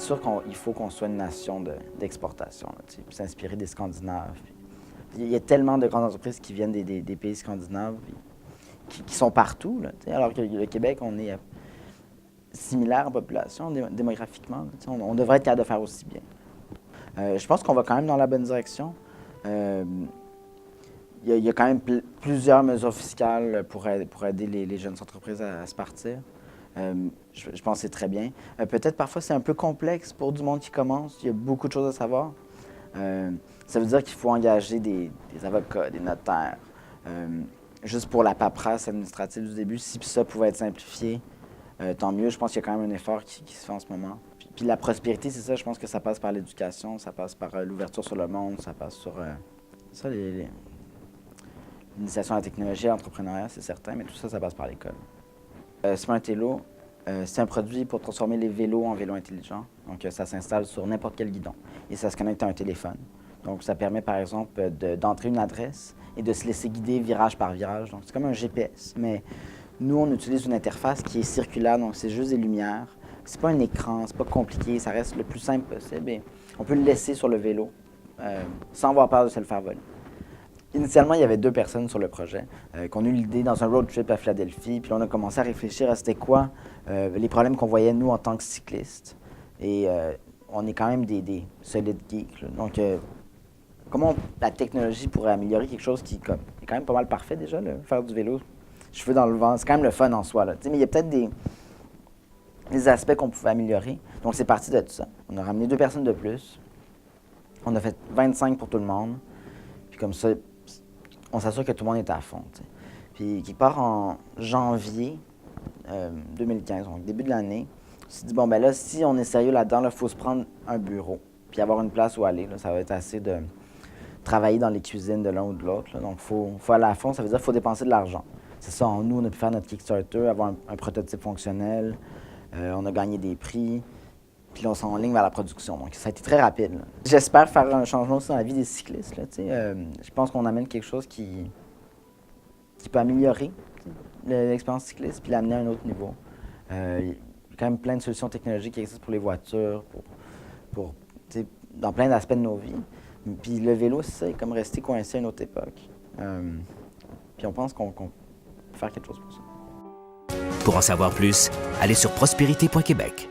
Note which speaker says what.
Speaker 1: sûr qu'il faut qu'on soit une nation d'exportation, puis s'inspirer des Scandinaves. Puis il y a tellement de grandes entreprises qui viennent des pays scandinaves, qui sont partout, là, alors que le Québec, on est similaire en population démographiquement. Là, on devrait être capable de faire aussi bien. Je pense qu'on va quand même dans la bonne direction. Il y a quand même plusieurs mesures fiscales pour aider les jeunes entreprises à se partir. Je pense que c'est très bien. Peut-être parfois c'est un peu complexe pour du monde qui commence. Il y a beaucoup de choses à savoir. Ça veut dire qu'il faut engager des avocats, des notaires. Juste pour la paperasse administrative du début, si ça pouvait être simplifié, tant mieux. Je pense qu'il y a quand même un effort qui se fait en ce moment. Puis la prospérité, c'est ça, je pense que ça passe par l'éducation, ça passe par l'ouverture sur le monde, ça passe sur l'initiation à la technologie, à l'entrepreneuriat, c'est certain, mais tout ça, ça passe par l'école. Smartello, c'est un produit pour transformer les vélos en vélos intelligents. Donc, ça s'installe sur n'importe quel guidon et ça se connecte à un téléphone. Donc, ça permet, par exemple, d'entrer une adresse et de se laisser guider virage par virage. Donc, c'est comme un GPS, mais nous, on utilise une interface qui est circulaire, donc c'est juste des lumières. C'est pas un écran, c'est pas compliqué, ça reste le plus simple possible. Et on peut le laisser sur le vélo sans avoir peur de se le faire voler. Initialement, il y avait 2 personnes sur le projet qu'on a eu l'idée dans un road trip à Philadelphie. Puis là, on a commencé à réfléchir à c'était quoi les problèmes qu'on voyait, nous, en tant que cyclistes. Et on est quand même des solides geeks. Là. Donc, comment la technologie pourrait améliorer quelque chose qui est quand même pas mal parfait déjà, là, faire du vélo, cheveux dans le vent, c'est quand même le fun en soi. Là. Mais il y a peut-être des aspects qu'on pouvait améliorer. Donc, c'est parti de tout ça. On a ramené 2 personnes de plus. On a fait 25 pour tout le monde. Puis comme ça, on s'assure que tout le monde est à fond. T'sais. Puis qui part en janvier 2015, donc début de l'année, on s'est dit, bon, ben là, si on est sérieux là-dedans, il faut se prendre un bureau, puis avoir une place où aller. Là, ça va être assez de travailler dans les cuisines de l'un ou de l'autre. Là. Donc, il faut aller à fond, ça veut dire qu'il faut dépenser de l'argent. C'est ça, nous, on a pu faire notre Kickstarter, avoir un prototype fonctionnel, on a gagné des prix, puis là, on s'en ligne vers la production. Donc, ça a été très rapide. Là. J'espère faire un changement aussi dans la vie des cyclistes. Là, je pense qu'on amène quelque chose qui peut améliorer l'expérience cycliste puis l'amener à un autre niveau. Il y a quand même plein de solutions technologiques qui existent pour les voitures, dans plein d'aspects de nos vies. Puis le vélo, c'est comme rester coincé à une autre époque. Puis on pense qu'on peut faire quelque chose pour ça.
Speaker 2: Pour en savoir plus, allez sur prospérité.québec.